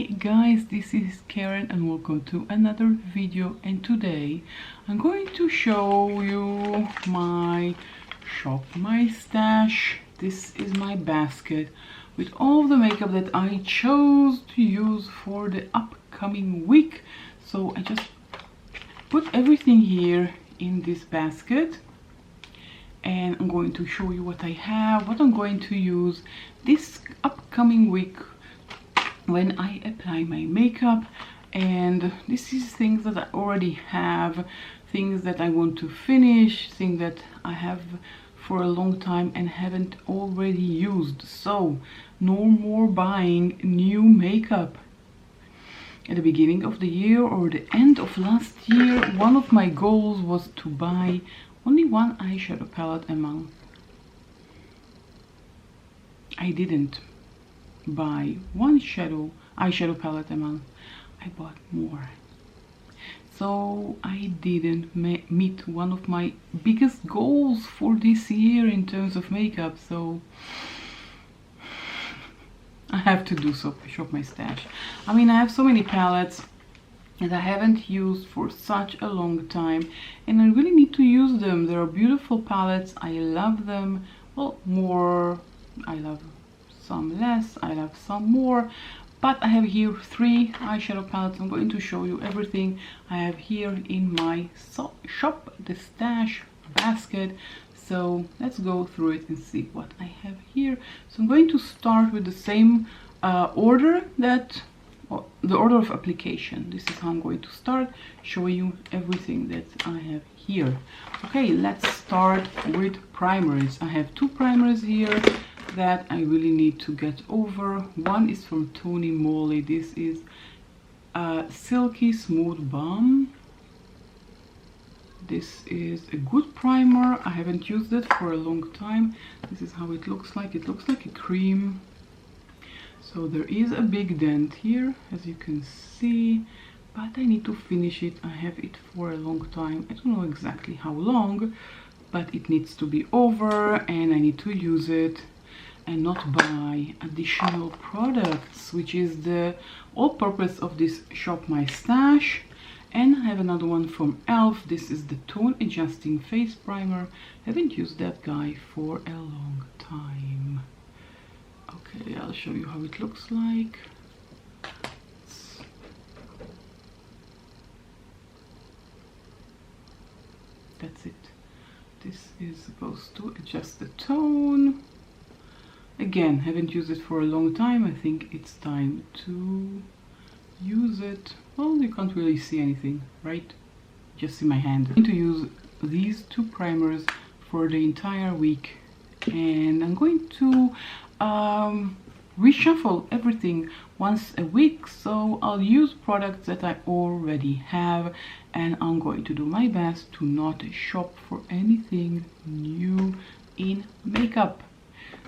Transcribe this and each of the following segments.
Hey guys, this is Karen and welcome to another video, and today I'm going to show you my shop, my stash. This is my basket with all the makeup that I chose to use for the upcoming week. So I just put everything here in this basket and I'm going to show you what I have, what I'm going to use this upcoming week when I apply my makeup. And this is things that I already have, things that I want to finish, things that I have for a long time and haven't already used. So no more buying new makeup. At the beginning of the year or the end of last year, one of my goals was to buy only one eyeshadow palette a month. I didn't buy one eyeshadow palette a month. I bought more. So I didn't meet one of my biggest goals for this year in terms of makeup. So I have to do so, shop my stash. I mean, I have so many palettes that I haven't used for such a long time and I really need to use them. They are beautiful palettes. I love them. Well, more. I love some less, I love some more, but I have here 3 eyeshadow palettes. I'm going to show you everything I have here in my shop, the stash basket. So let's go through it and see what I have here. So I'm going to start with the same order the order of application. This is how I'm going to start, showing you everything that I have here. Okay, let's start with primaries. I have 2 primaries here that I really need to get over. One is from Tony Moly. This is Silky Smooth Balm. This is a good primer. I haven't used it for a long time. This is how it looks like. It looks like a cream. So there is a big dent here, as you can see, but I need to finish it. I have it for a long time. I don't know exactly how long, but it needs to be over and I need to use it and not buy additional products, which is the all purpose of this shop my stash. And I have another one from e.l.f. This is the Tone Adjusting Face Primer. Haven't used that guy for a long time. Okay, I'll show you how it looks like. That's it. This is supposed to adjust the tone. Again, haven't used it for a long time. I think it's time to use it. Well, you can't really see anything, right? Just see my hand. I'm going to use these 2 primers for the entire week, and I'm going to reshuffle everything once a week. So I'll use products that I already have, and I'm going to do my best to not shop for anything new in makeup.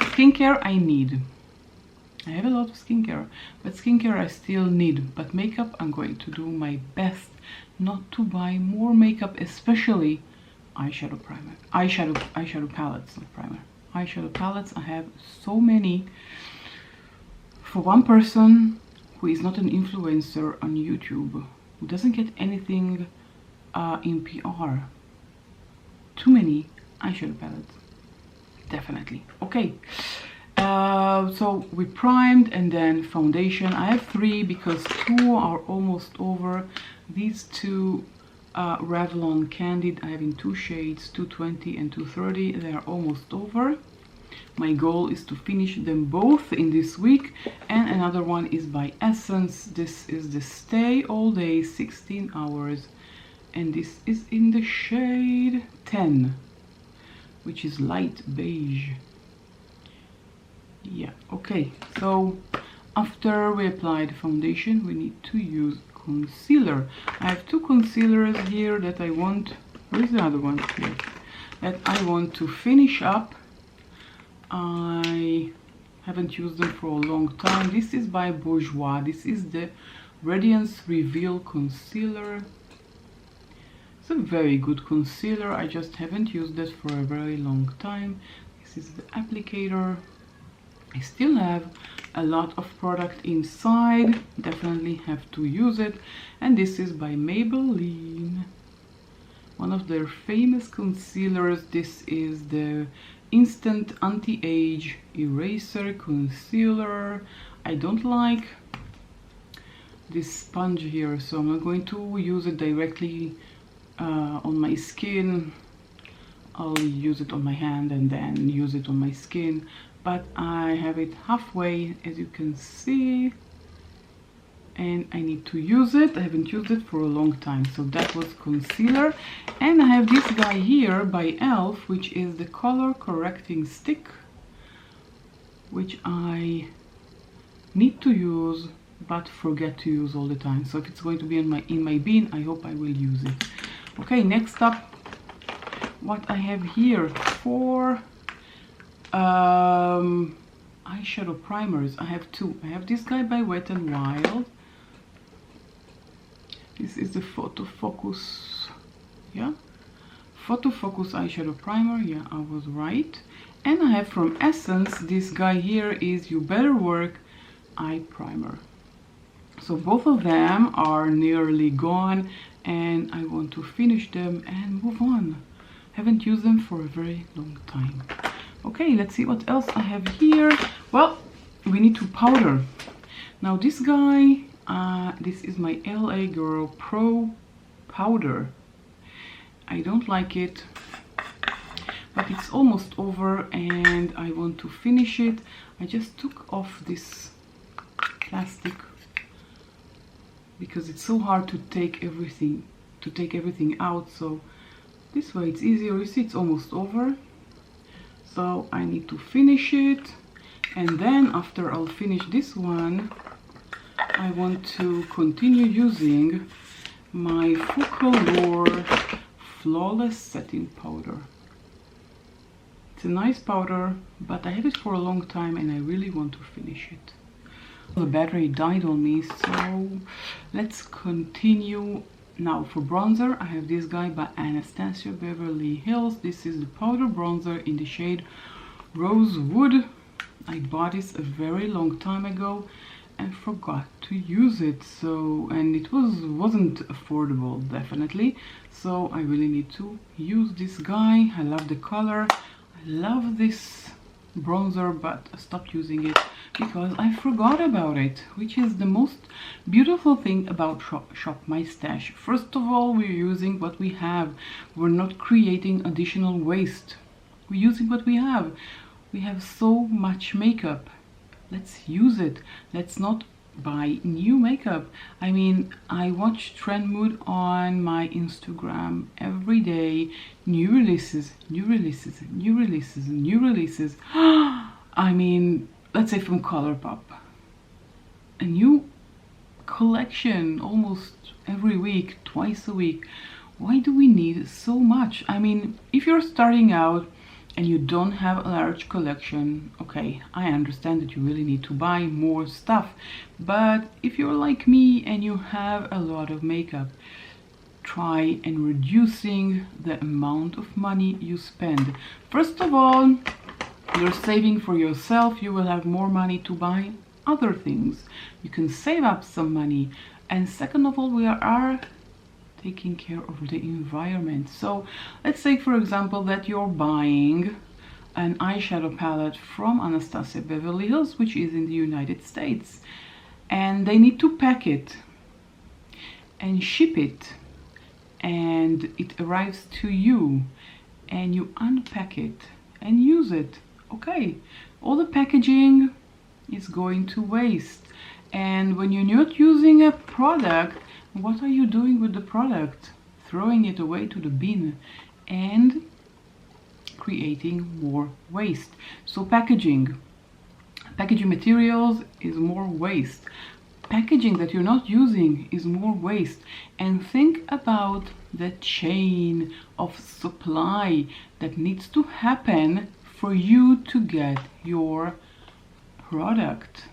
Skincare I need. I have a lot of skincare, but skincare I still need. But makeup, I'm going to do my best not to buy more makeup, especially eyeshadow palettes, not primer. Eyeshadow palettes, I have so many. For one person who is not an influencer on YouTube, who doesn't get anything in PR, too many eyeshadow palettes. Definitely. Okay, so we primed and then foundation. I have 3 because 2 are almost over. These 2 Revlon Candid I have in 2 shades, 220 and 230. They are almost over. My goal is to finish them both in this week. And another one is by Essence. This is the Stay All Day 16 hours, and this is in the shade 10, which is light beige. Yeah, okay, so after we apply the foundation, we need to use concealer. I have 2 concealers here that I want. Where's the other one? Here. That I want to finish up. I haven't used them for a long time. This is by Bourjois. This is the Radiance Reveal Concealer. It's a very good concealer. I just haven't used it for a very long time. This is the applicator. I still have a lot of product inside, definitely have to use it. And this is by Maybelline, one of their famous concealers. This is the Instant Anti-Age Eraser Concealer. I don't like this sponge here, so I'm not going to use it directly on my skin. I'll use it on my hand and then use it on my skin, but I have it halfway, as you can see, and I need to use it. I haven't used it for a long time. So that was concealer. And I have this guy here by e.l.f., which is the color correcting stick, which I need to use but forget to use all the time. So if it's going to be in my bin, I hope I will use it. Okay, next up, what I have here for eyeshadow primers. I have two. I have this guy by Wet n Wild. This is the Photo Focus, yeah, Photo Focus eyeshadow primer. Yeah, I was right. And I have from Essence, this guy here is You Better Work eye primer. So both of them are nearly gone and I want to finish them and move on. Haven't used them for a very long time. Okay, let's see what else I have here. Well, we need to powder. Now this guy, this is my LA Girl Pro powder. I don't like it, but it's almost over and I want to finish it. I just took off this plastic because it's so hard to take everything out, so this way it's easier. You see, it's almost over, so I need to finish it, and then after I'll finish this one, I want to continue using my Focallure Flawless Setting Powder. It's a nice powder, but I have it for a long time and I really want to finish it. The battery died on me, so let's continue. Now for bronzer, I have this guy by Anastasia Beverly Hills. This is the powder bronzer in the shade Rosewood. I bought this a very long time ago and forgot to use it, so, and it wasn't affordable, definitely, so I really need to use this guy. I love the color, I love this bronzer, but I stopped using it because I forgot about it, which is the most beautiful thing about Shop My Stash. First of all, we're using what we have. We're not creating additional waste. We're using what we have. We have so much makeup. Let's use it. Let's not buy new makeup. I mean, I watch Trend Mood on my Instagram every day. New releases, new releases, new releases, new releases. I mean, let's say from Colourpop, a new collection almost every week, twice a week. Why do we need so much? I mean, if you're starting out and you don't have a large collection, okay, I understand that you really need to buy more stuff. But if you're like me and you have a lot of makeup, try and reducing the amount of money you spend. First of all, you're saving for yourself. You will have more money to buy other things. You can save up some money. And second of all, we are taking care of the environment. So let's say, for example, that you're buying an eyeshadow palette from Anastasia Beverly Hills, which is in the United States, and they need to pack it and ship it, and it arrives to you and you unpack it and use it. Okay, all the packaging is going to waste, and when you're not using a product, what are you doing with the product? Throwing it away to the bin and creating more waste. So packaging materials is more waste. Packaging that you're not using is more waste. And think about the chain of supply that needs to happen for you to get your product.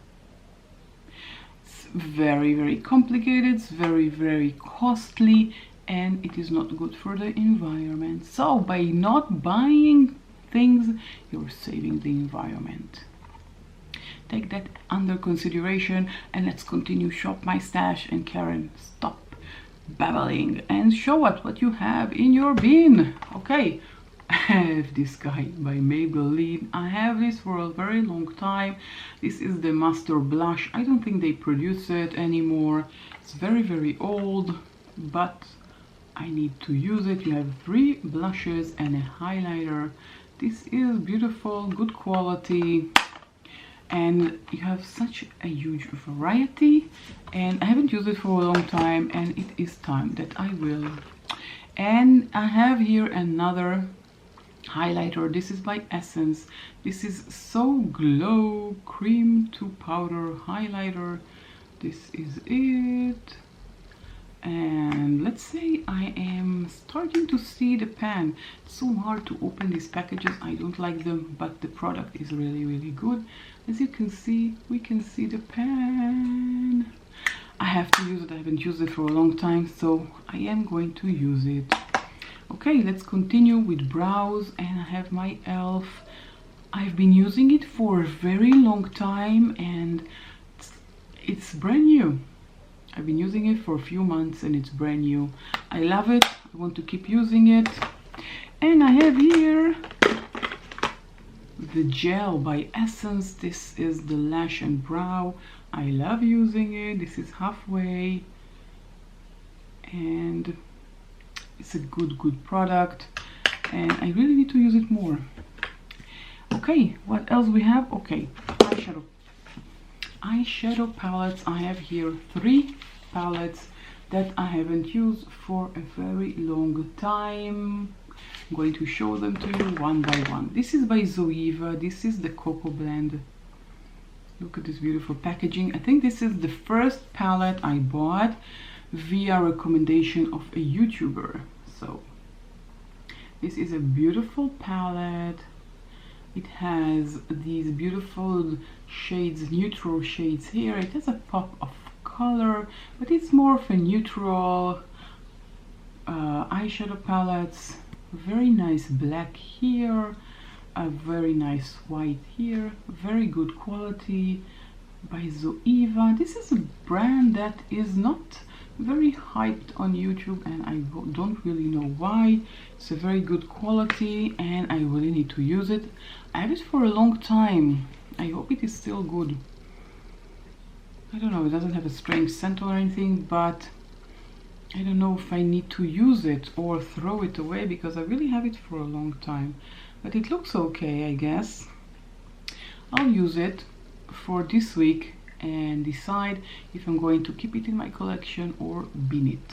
Very, very complicated, it's very, very costly, and it is not good for the environment. So by not buying things, you're saving the environment. take that under consideration, and let's continue shop my stash. And Karen, stop babbling and show us what you have in your bin. Okay, I have this guy by Maybelline. I have this for a very long time. This is the Master Blush. I don't think they produce it anymore. It's very old, but I need to use it. You have 3 blushes and a highlighter. This is beautiful, good quality, and you have such a huge variety, and I haven't used it for a long time, and it is time that I will. And I have here another highlighter. This is by Essence. This is So Glow Cream to Powder Highlighter. This is it. And let's say I am starting to see the pan. It's so hard to open these packages. I don't like them, but the product is really good. As you can see, we can see the pan. I have to use it. I haven't used it for a long time, so I am going to use it. Okay, let's continue with brows, and I have my e.l.f. I've been using it for a very long time, and it's brand new. I've been using it for a few months and it's brand new. I love it. I want to keep using it. And I have here the gel by Essence. This is the Lash and Brow. I love using it. This is halfway. And it's a good product. And I really need to use it more. Okay, what else we have? Okay, eyeshadow palettes. I have here 3 palettes that I haven't used for a very long time. I'm going to show them to you one by one. This is by Zoeva. This is the Cocoa Blend. Look at this beautiful packaging. I think this is the first palette I bought via recommendation of a YouTuber. So this is a beautiful palette. It has these beautiful shades, neutral shades here. It has a pop of color, but it's more of a neutral eyeshadow palettes. Very nice black here, a very nice white here. Very good quality by Zoeva. This is a brand that is not very hyped on YouTube, and I don't really know why. It's a very good quality, and I really need to use it. I have it for a long time. I hope it is still good. I don't know, it doesn't have a strange scent or anything, but I don't know if I need to use it or throw it away, because I really have it for a long time. But it looks okay, I guess. I'll use it for this week and decide if I'm going to keep it in my collection or bin it.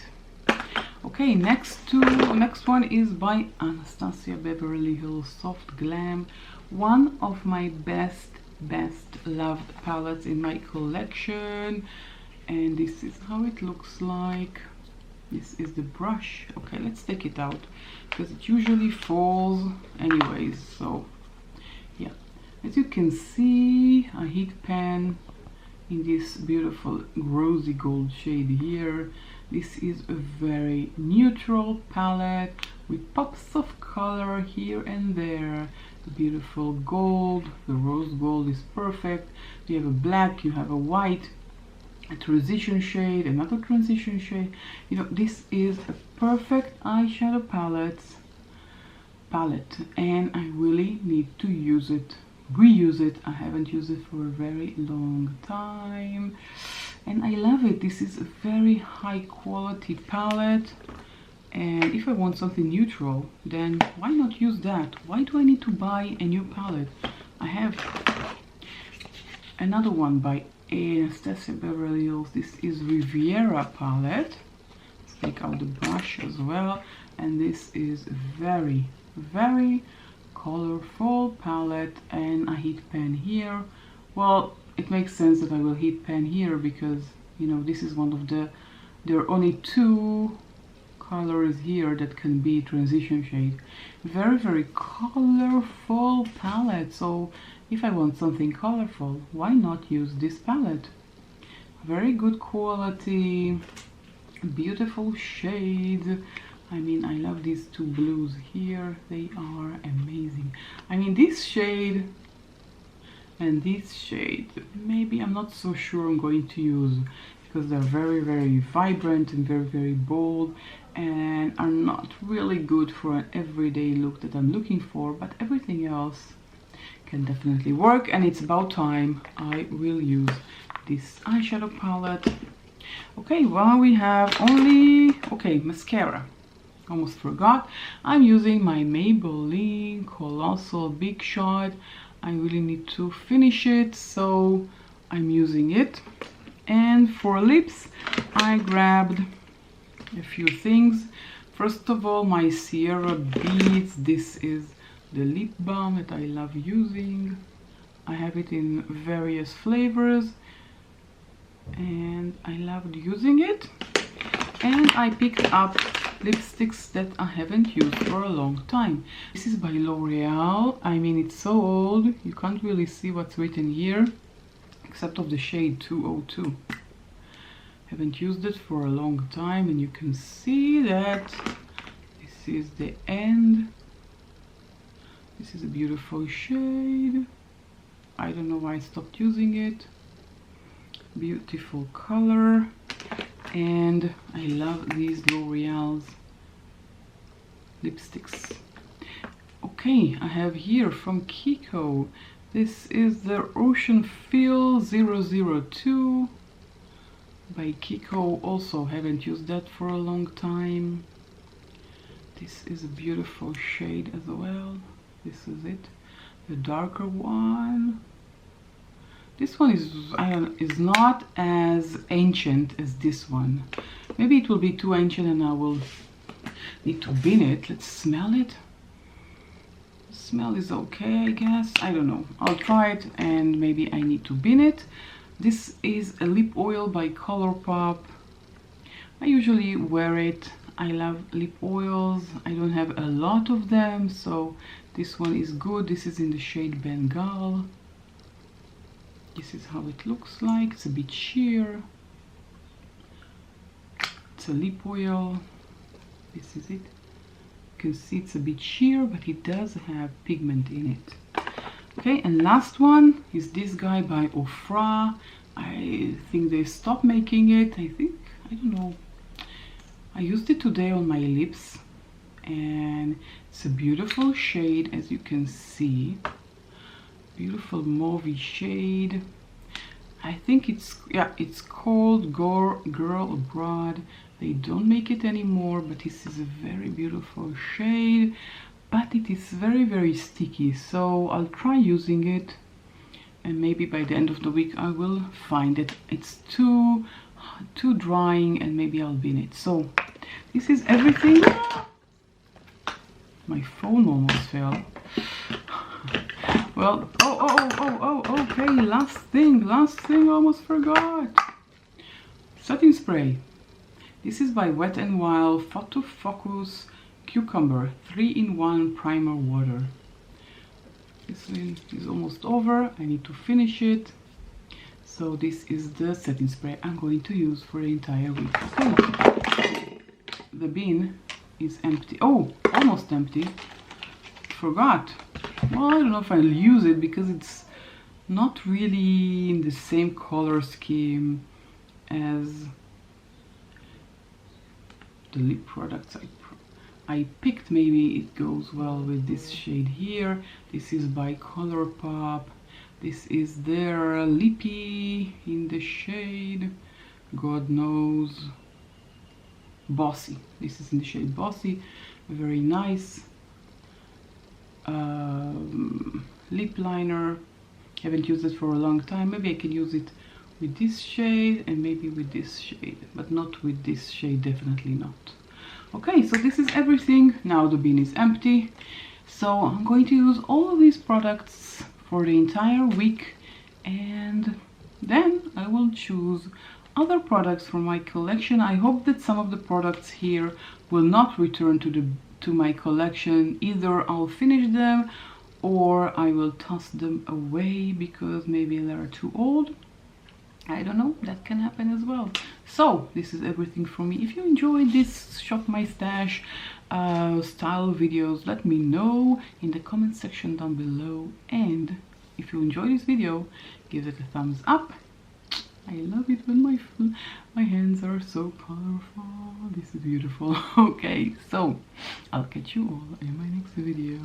Okay, next one is by Anastasia Beverly Hills Soft Glam. One of my best loved palettes in my collection, and this is how it looks like. This is the brush. Okay, let's take it out because it usually falls anyways. So yeah, as you can see, a heat pan in this beautiful rosy gold shade here. This is a very neutral palette with pops of color here and there. The beautiful gold, the rose gold is perfect. You have a black, you have a white, a transition shade, another transition shade. You know, this is a perfect eyeshadow palette, and I really need to use it, reuse it. I haven't used it for a very long time, and I love it. This is a very high quality palette, and if I want something neutral, then why not use that? Why do I need to buy a new palette? I have another one by Anastasia Beverly Hills. This is Riviera Palette. Let's take out the brush as well, and this is very colorful palette, and a heat pan here. Well, it makes sense that I will heat pan here because, you know, this is one of there are only 2 colors here that can be transition shade. Very colorful palette. So if I want something colorful, why not use this palette? Very good quality, beautiful shades. I mean, I love these 2 blues here. They are amazing. I mean, this shade And this shade, maybe I'm not so sure I'm going to use, because they're very vibrant and very bold and are not really good for an everyday look that I'm looking for, but everything else can definitely work, and it's about time I will use this eyeshadow palette. Okay, well, we have only, okay, mascara. Almost forgot. I'm using my Maybelline Colossal Big Shot. I really need to finish it, so I'm using it. And for lips, I grabbed a few things. First of all, my Sierra Beads. This is the lip balm that I love using. I have it in various flavors and I loved using it. And I picked up lipsticks that I haven't used for a long time. This is by L'Oreal. I mean, it's so old, you can't really see what's written here, except of the shade 202. Haven't used it for a long time, and you can see that this is the end. This is a beautiful shade. I don't know why I stopped using it. Beautiful color. And I love these L'Oreal's lipsticks. Okay, I have here from Kiko. This is the Ocean Feel 002 by Kiko. Also haven't used that for a long time. This is a beautiful shade as well. This is it, the darker one. This one is not as ancient as this one. Maybe it will be too ancient and I will need to bin it. Let's smell it. The smell is okay, I guess. I don't know. I'll try it and maybe I need to bin it. This is a lip oil by Colourpop. I usually wear it. I love lip oils. I don't have a lot of them, so this one is good. This is in the shade Bengal. This is how it looks like. It's a bit sheer. It's a lip oil. This is it. You can see it's a bit sheer, but it does have pigment in it. Okay, and last one is this guy by Ofra. I think they stopped making it. I don't know. I used it today on my lips, and it's a beautiful shade, as you can see. Beautiful mauve shade. I think it's called Girl Abroad. They don't make it anymore, but this is a very beautiful shade, but it is very sticky, so I'll try using it, and maybe by the end of the week I will find it. It's too drying, and maybe I'll bin it. So this is everything. My phone almost fell. Well, okay, last thing, almost forgot. Setting spray. This is by Wet n Wild Photo Focus Cucumber 3-in-1 Primer Water. This one is almost over. I need to finish it. So this is the setting spray I'm going to use for the entire week. Okay. The bin is empty. Oh, almost empty. Forgot. Well, I don't know if I'll use it because it's not really in the same color scheme as the lip products I picked. Maybe it goes well with this shade here. This is by Colourpop. This is their lippy in the shade, God knows, Bossy. This is in the shade Bossy. Very nice. Lip liner. Haven't used it for a long time. Maybe I can use it with this shade and maybe with this shade, but not with this shade, definitely not. Okay, so this is everything. Now the bin is empty, so I'm going to use all of these products for the entire week, and then I will choose other products from my collection. I hope that some of the products here will not return to my collection. Either I'll finish them or I will toss them away because maybe they're too old. I don't know, that can happen as well. So this is everything from me. If you enjoyed this Shop My Stash style videos, let me know in the comment section down below, and if you enjoy this video, give it a thumbs up. I love it when my hands are so colorful. This is beautiful. Okay, so I'll catch you all in my next video.